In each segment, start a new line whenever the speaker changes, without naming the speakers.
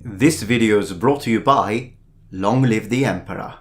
This video is brought to you by Long Live the Emperor.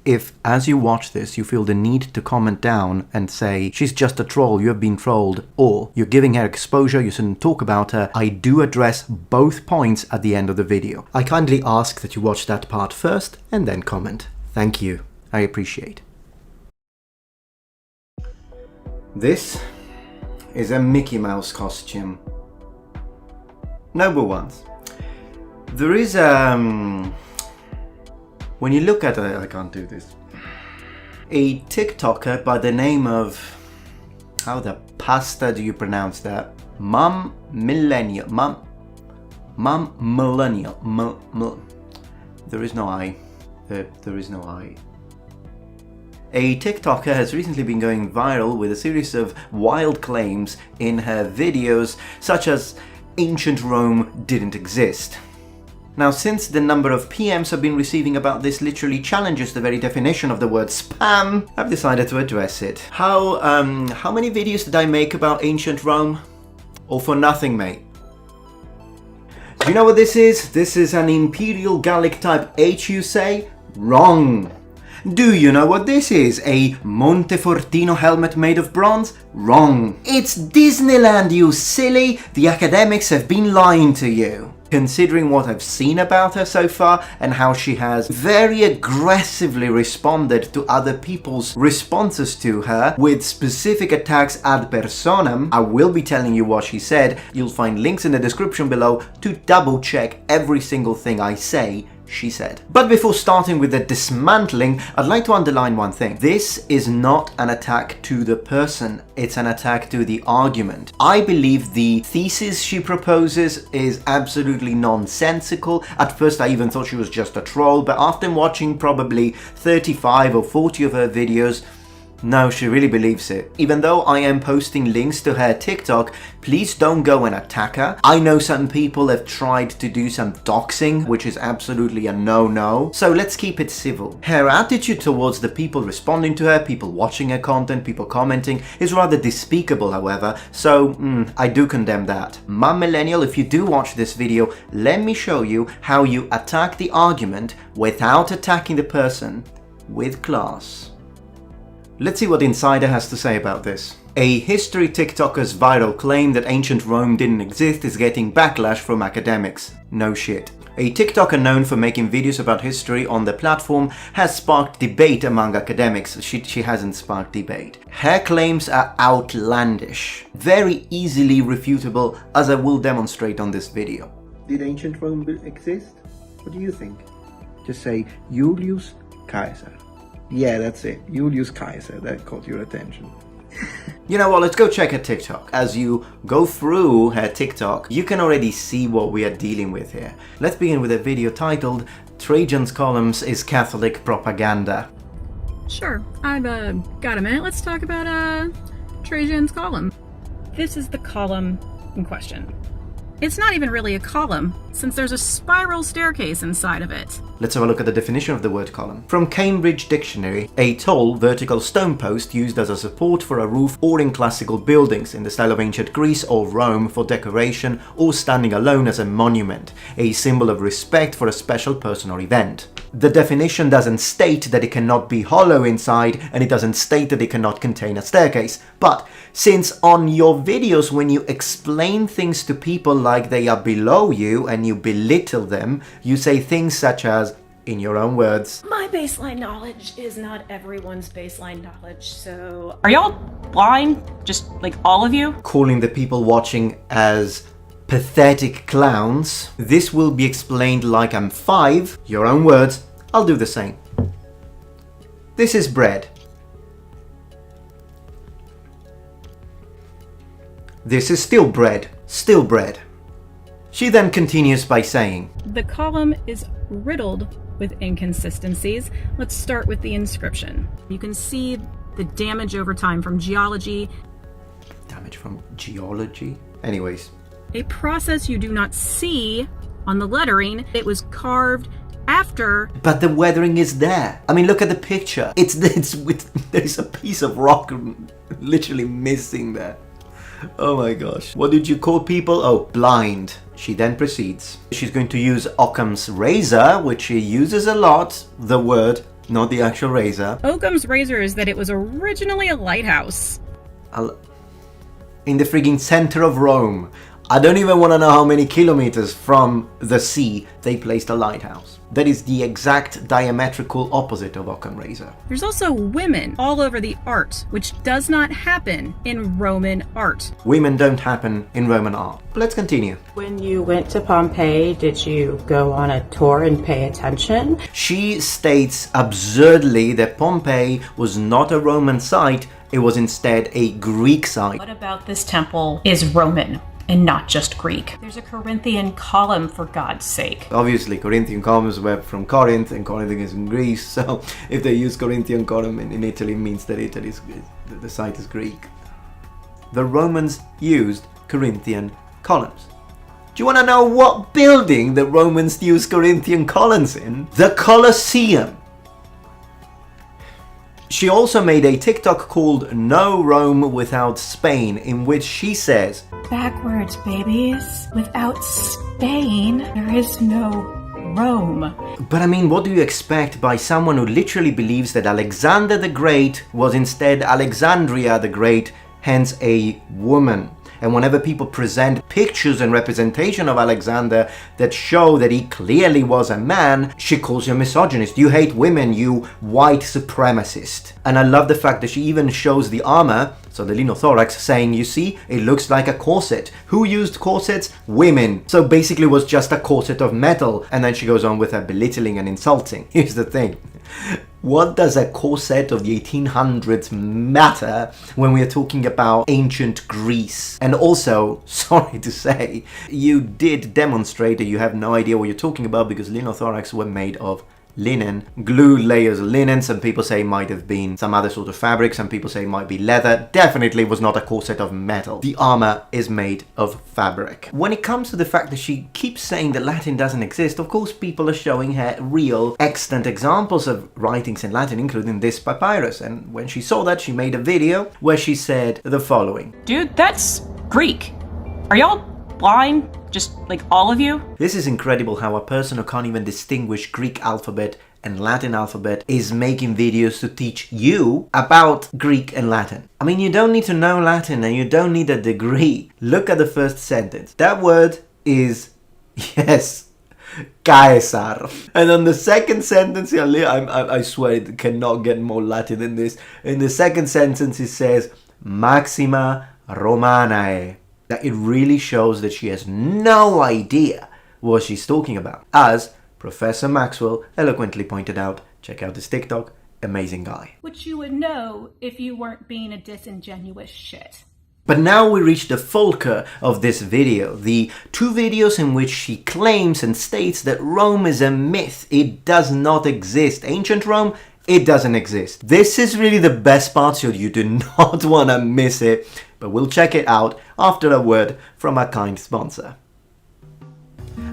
If, as you watch this, you feel the need to comment down and say, she's just a troll, you have been trolled, or you're giving her exposure, you shouldn't talk about her, I do address both points at the end of the video. I kindly ask that you watch that part first and then comment. Thank you. I appreciate. This is a Mickey Mouse costume. Noble ones. There is when you look at I can't do this. A TikToker by the name of, how the pasta do you pronounce that? Mum Millennial. There is no I. There is no I. A TikToker has recently been going viral with a series of wild claims in her videos, such as ancient Rome didn't exist. Now, since the number of PMs I've been receiving about this literally challenges the very definition of the word spam, I've decided to address it. How many videos did I make about ancient Rome? All for nothing, mate. Do you know what this is? This is an Imperial Gallic Type H, you say? Wrong. Do you know what this is? A Montefortino helmet made of bronze? Wrong. It's Disneyland, you silly! The academics have been lying to you. Considering what I've seen about her so far and how she has very aggressively responded to other people's responses to her with specific attacks ad personam, I will be telling you what she said. You'll find links in the description below to double check every single thing I say she said. But before starting with the dismantling, I'd like to underline one thing. This is not an attack to the person, it's an attack to the argument. I believe the thesis she proposes is absolutely nonsensical. At first I even thought she was just a troll, but after watching probably 35 or 40 of her videos, no, she really believes it. Even though I am posting links to her TikTok, please don't go and attack her. I know some people have tried to do some doxing, which is absolutely a no-no. So let's keep it civil. Her attitude towards the people responding to her, people watching her content, people commenting, is rather despicable, however. So, I do condemn that. Mum Millennial, if you do watch this video, let me show you how you attack the argument without attacking the person with class. Let's see what Insider has to say about this. A history TikToker's viral claim that ancient Rome didn't exist is getting backlash from academics. No shit. A TikToker known for making videos about history on the platform has sparked debate among academics. She hasn't sparked debate. Her claims are outlandish, very easily refutable, as I will demonstrate on this video. Did ancient Rome exist? What do you think? Just say Julius Caesar. Yeah, that's it. Julius Caesar. That caught your attention. You know what, let's go check her TikTok. As you go through her TikTok, you can already see what we are dealing with here. Let's begin with a video titled Trajan's Columns is Catholic Propaganda.
Sure, I've got a minute. Let's talk about Trajan's column. This is the column in question. It's not even really a column, since there's a spiral staircase inside of it.
Let's have a look at the definition of the word column. From Cambridge Dictionary, a tall, vertical stone post used as a support for a roof or in classical buildings in the style of ancient Greece or Rome for decoration or standing alone as a monument, a symbol of respect for a special person or event. The definition doesn't state that it cannot be hollow inside, and it doesn't state that it cannot contain a staircase. But since on your videos, when you explain things to people like they are below you and you belittle them, you say things such as, in your own words,
my baseline knowledge is not everyone's baseline knowledge, so...
Are y'all blind? Just like all of you?
Calling the people watching as pathetic clowns. This will be explained like I'm 5, your own words, I'll do the same. This is bread. This is still bread, still bread. She then continues by saying,
the column is riddled with inconsistencies. Let's start with the inscription. You can see the damage over time from geology.
Damage from geology? Anyways.
A process you do not see on the lettering. It was carved after.
But the weathering is there. I mean, look at the picture. It's with there's a piece of rock literally missing there. Oh my gosh. What did you call people? Oh, blind. She then proceeds. She's going to use Occam's razor, which she uses a lot, the word, not the actual razor.
Occam's razor is that it was originally a lighthouse.
In the frigging center of Rome. I don't even want to know how many kilometers from the sea they placed a lighthouse. That is the exact diametrical opposite of Occam razor.
There's also women all over the art, which does not happen in Roman art.
Women don't happen in Roman art. Let's continue.
When you went to Pompei, did you go on a tour and pay attention?
She states absurdly that Pompei was not a Roman site, it was instead a Greek site.
What about this temple is Roman and not just Greek? There's a Corinthian column, for God's sake.
Obviously, Corinthian columns were from Corinth, and Corinth is in Greece, so if they use Corinthian column in Italy, it means that the site is Greek. The Romans used Corinthian columns. Do you want to know what building the Romans used Corinthian columns in? The Colosseum. She also made a TikTok called No Rome Without Spain, in which she says,
Backwards, babies. Without Spain, there is no Rome.
But I mean, what do you expect by someone who literally believes that Alexander the Great was instead Alexandria the Great, hence a woman? And whenever people present pictures and representation of Alexander that show that he clearly was a man, she calls you a misogynist. You hate women, you white supremacist. And I love the fact that she even shows the armor, so the linothorax, saying, you see, it looks like a corset. Who used corsets? Women. So basically it was just a corset of metal. And then she goes on with her belittling and insulting. Here's the thing. What does a corset of the 1800s matter when we are talking about ancient Greece? And also, sorry to say, you did demonstrate that you have no idea what you're talking about, because linothorax were made of linen, glue layers of linen. Some people say it might have been some other sort of fabric, some people say it might be leather. Definitely was not a corset of metal. The armor is made of fabric. When it comes to the fact that she keeps saying that Latin doesn't exist, of course people are showing her real extant examples of writings in Latin, including this papyrus, and when she saw that, she made a video where she said the following.
Dude, that's Greek. Are y'all blind? Just like all of you?
This is incredible how a person who can't even distinguish Greek alphabet and Latin alphabet is making videos to teach you about Greek and Latin. I mean, you don't need to know Latin and you don't need a degree. Look at the first sentence. That word is, yes, Caesar. And on the second sentence, I swear it cannot get more Latin than this. In the second sentence it says, Maxima Romanae. That it really shows that she has no idea what she's talking about. As Professor Maxwell eloquently pointed out, check out his TikTok, amazing guy.
Which you would know if you weren't being a disingenuous shit.
But now we reach the fulcrum of this video, the two videos in which she claims and states that Rome is a myth. It does not exist. Ancient Rome, it doesn't exist. This is really the best part, so you do not want to miss it. But we'll check it out after a word from our kind sponsor.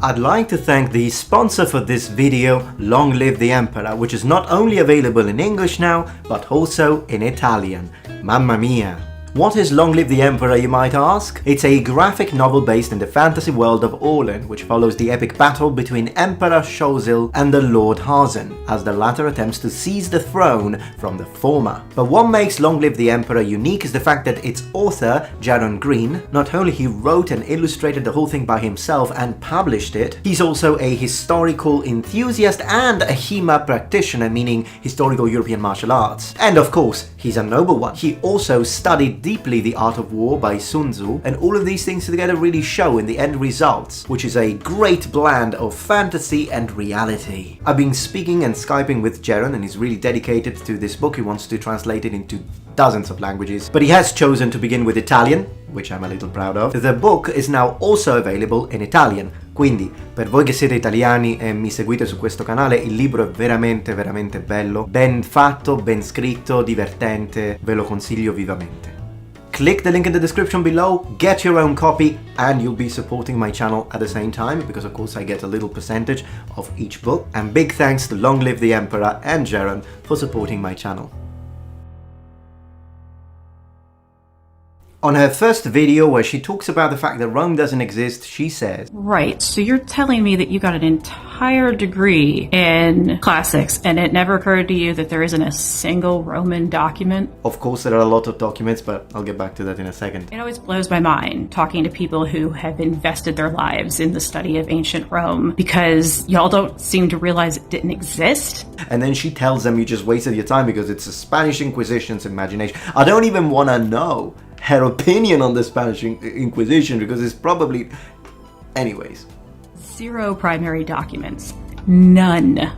I'd like to thank the sponsor for this video, Long Live the Emperor, which is not only available in English now, but also in Italian. Mamma mia! What is Long Live the Emperor, you might ask? It's a graphic novel based in the fantasy world of Orlan, which follows the epic battle between Emperor Shosil and the Lord Hazen, as the latter attempts to seize the throne from the former. But what makes Long Live the Emperor unique is the fact that its author, Jaron Green, not only he wrote and illustrated the whole thing by himself and published it, he's also a historical enthusiast and a HEMA practitioner, meaning historical European martial arts. And of course, he's a noble one. He also studied deeply the art of war by Sun Tzu, and all of these things together really show in the end results, which is a great blend of fantasy and reality. I've been speaking and Skyping with Jaron, and he's really dedicated to this book. He wants to translate it into dozens of languages, but he has chosen to begin with Italian, which I'm a little proud of. The book is now also available in Italian, quindi per voi che siete italiani e mi seguite su questo canale, il libro è veramente veramente bello, ben fatto, ben scritto, divertente, ve lo consiglio vivamente. Click the link in the description below, get your own copy, and you'll be supporting my channel at the same time, because of course I get a little percentage of each book. And big thanks to Long Live the Emperor and Jaron for supporting my channel. On her first video where she talks about the fact that Rome doesn't exist, she says,
Right, so you're telling me that you got an entire degree in classics and it never occurred to you that there isn't a single Roman document?
of course there are a lot of documents, but I'll get back to that in a second.
It always blows my mind talking to people who have invested their lives in the study of ancient Rome because y'all don't seem to realize it didn't exist.
And then she tells them you just wasted your time because it's the Spanish Inquisition's imagination. I don't even want to know her opinion on the Spanish Inquisition because it's probably... Anyways.
0 primary documents. None.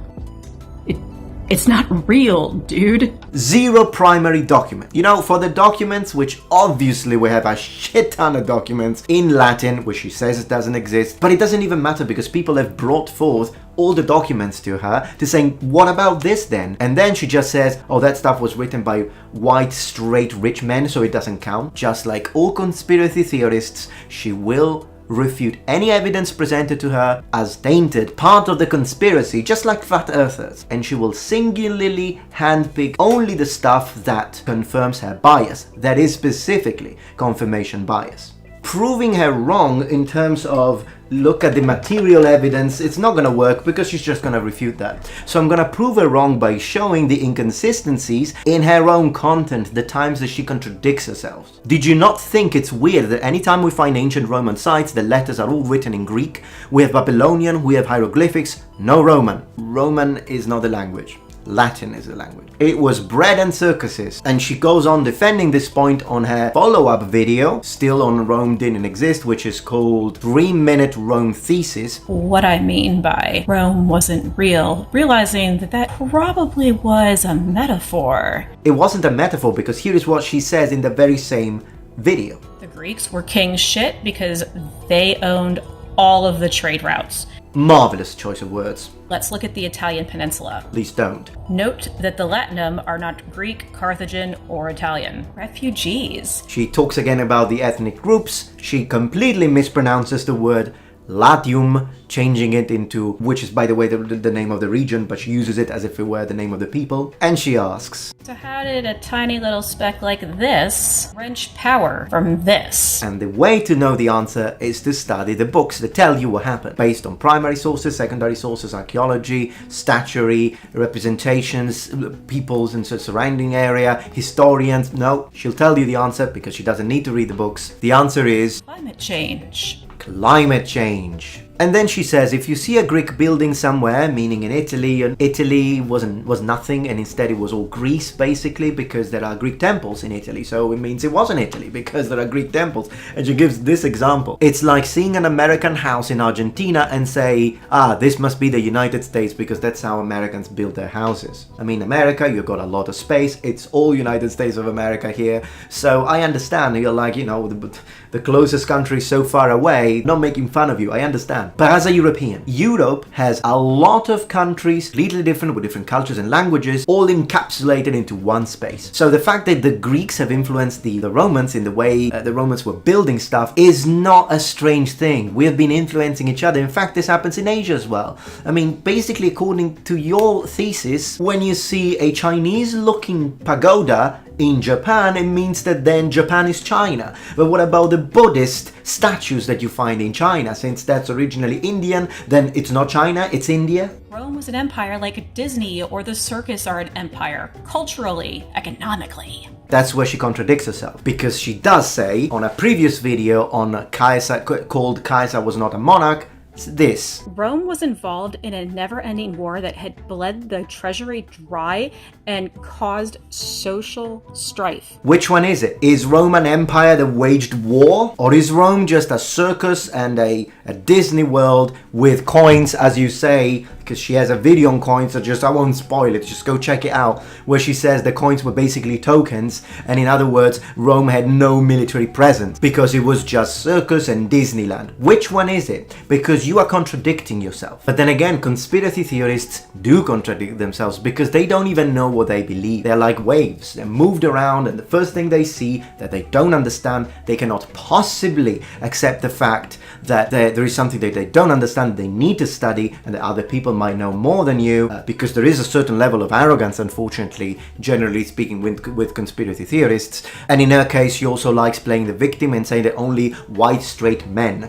It's not real, dude.
0 primary document. You know, for the documents, which obviously we have a shit ton of documents in Latin, which she says it doesn't exist, but it doesn't even matter because people have brought forth all the documents to her to saying, what about this then? And then she just says, oh, that stuff was written by white, straight, rich men, so it doesn't count. Just like all conspiracy theorists, she will refute any evidence presented to her as tainted, part of the conspiracy, just like flat earthers, and she will singularly handpick only the stuff that confirms her bias, that is specifically confirmation bias. Proving her wrong in terms of look at the material evidence, it's not going to work because she's just going to refute that. So I'm going to prove her wrong by showing the inconsistencies in her own content, the times that she contradicts herself. Did you not think it's weird that anytime we find ancient Roman sites, the letters are all written in Greek? We have Babylonian, we have hieroglyphics, no Roman. Roman is not the language. Latin is the language. It was bread and circuses, and she goes on defending this point on her follow-up video, still on Rome Didn't Exist, which is called 3-Minute Rome Thesis.
What I mean by Rome wasn't real, realizing that that probably was a metaphor.
It wasn't a metaphor because here is what she says in the very same video.
The Greeks were king shit because they owned all of the trade routes.
Marvelous choice of words.
Let's look at the Italian peninsula.
Please don't.
Note that the Latinum are not Greek, Carthaginian, or Italian. Refugees.
She talks again about the ethnic groups. She completely mispronounces the word Latium, changing it into, which is by the way the name of the region, but she uses it as if it were the name of the people. And she asks,
so how did a tiny little speck like this wrench power from this?
and the way to know the answer is to study the books that tell you what happened, based on primary sources, secondary sources, archaeology, statuary, representations, peoples in the surrounding area, historians. No, she'll tell you the answer because she doesn't need to read the books. The answer is
Climate change.
climate change. And then she says, if you see a Greek building somewhere, meaning in Italy, and Italy was nothing, and instead it was all Greece, basically, because there are Greek temples in Italy. So it means it wasn't Italy, because there are Greek temples. And she gives this example. It's like seeing an American house in Argentina and say, this must be the United States, because that's how Americans build their houses. I mean, America, you've got a lot of space. It's all United States of America here. So I understand. You're like, the closest country so far away, not making fun of you. I understand. But as a European, Europe has a lot of countries, completely different, with different cultures and languages, all encapsulated into one space. So the fact that the Greeks have influenced the Romans in the way the Romans were building stuff is not a strange thing. We have been influencing each other. In fact, this happens in Asia as well. I mean, basically, according to your thesis, when you see a Chinese-looking pagoda in Japan, it means that then Japan is China. But what about the Buddhist statues that you find in China? Since that's originally Indian, then it's not China, it's India.
Rome was an empire like Disney or the circus are an empire, culturally, economically.
That's where she contradicts herself, because she does say on a previous video on Caesar, called Caesar Was Not a Monarch, this.
Rome was involved in a never-ending war that had bled the treasury dry and caused social strife.
Which one is it? Is Rome an empire that waged war? Or is Rome just a circus and a Disney World with coins, as you say, because she has a video on coins, so I won't spoil it, just go check it out, where she says the coins were basically tokens, and in other words, Rome had no military presence, because it was just circus and Disneyland. Which one is it? Because you are contradicting yourself. But then again, conspiracy theorists do contradict themselves, because they don't even know what they believe. They're like waves. They're moved around, and the first thing they see that they don't understand, they cannot possibly accept the fact that the there is something that they don't understand, they need to study, and that other people might know more than you, because there is a certain level of arrogance, unfortunately, generally speaking, with conspiracy theorists. And in her case, she also likes playing the victim and saying that only white straight men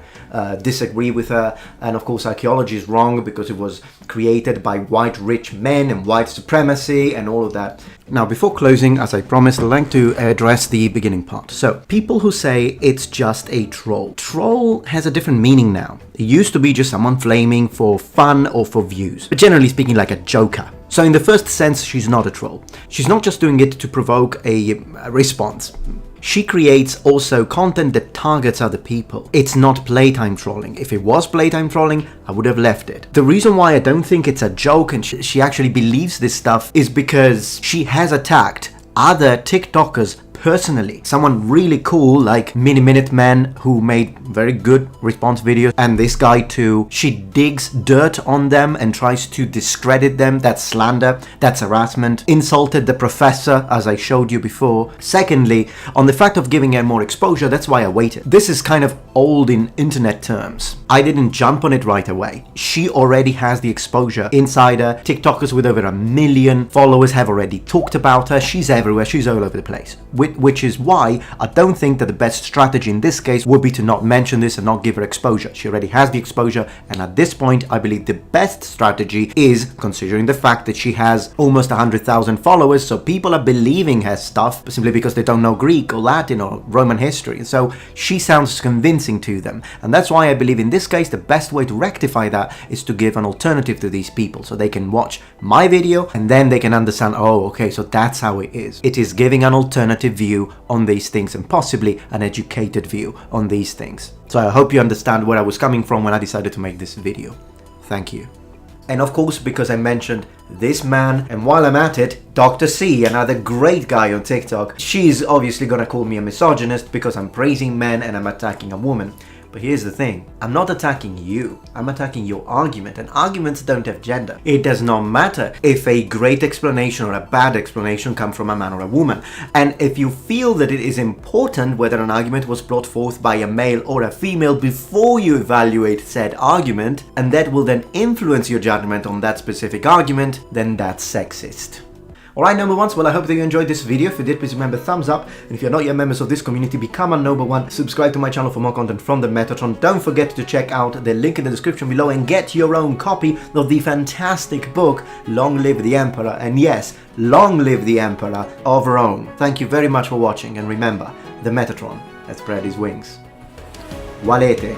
disagree with her. And of course, archaeology is wrong because it was created by white rich men and white supremacy and all of that. Now, before closing, as I promised, I'd like to address the beginning part. So, people who say it's just a troll. Troll has a different meaning now. It used to be just someone flaming for fun or for views, but generally speaking, like a joker. So in the first sense, she's not a troll. She's not just doing it to provoke a response. She creates also content that targets other people. It's not playtime trolling. If it was playtime trolling, I would have left it. The reason why I don't think it's a joke and she actually believes this stuff is because she has attacked other TikTokers personally. Someone really cool like Minuteman, who made very good response videos, and this guy too. She digs dirt on them and tries to discredit them. That's slander, that's harassment. Insulted the professor, as I showed you before. Secondly, on the fact of giving her more exposure, that's why I waited. This is kind of old in internet terms. I didn't jump on it right away. She already has the exposure inside her. TikTokers with over 1 million followers have already talked about her. She's everywhere, she's all over the place. Which is why I don't think that the best strategy in this case would be to not mention this and not give her exposure. She already has the exposure, and at this point I believe the best strategy is, considering the fact that she has almost 100,000 followers, so people are believing her stuff simply because they don't know Greek or Latin or Roman history, so she sounds convincing to them. And that's why I believe in this case the best way to rectify that is to give an alternative to these people, so they can watch my video and then they can understand, oh okay, so that's how it is. It is giving an alternative view on these things, and possibly an educated view on these things. So I hope you understand where I was coming from when I decided to make this video. Thank you. And of course, because I mentioned this man, and while I'm at it, Dr. C, another great guy on TikTok, she's obviously gonna call me a misogynist because I'm praising men and I'm attacking a woman. But here's the thing, I'm not attacking you, I'm attacking your argument, and arguments don't have gender. It does not matter if a great explanation or a bad explanation come from a man or a woman. And if you feel that it is important whether an argument was brought forth by a male or a female before you evaluate said argument, and that will then influence your judgment on that specific argument, then that's sexist. Alright, number ones, well I hope that you enjoyed this video. If you did, please remember thumbs up, and if you're not yet members of this community, become a number one, subscribe to my channel for more content from the Metatron. Don't forget to check out the link in the description below and get your own copy of the fantastic book, Long Live the Emperor, and yes, long live the Emperor of Rome. Thank you very much for watching, and remember, the Metatron has spread his wings. Valete!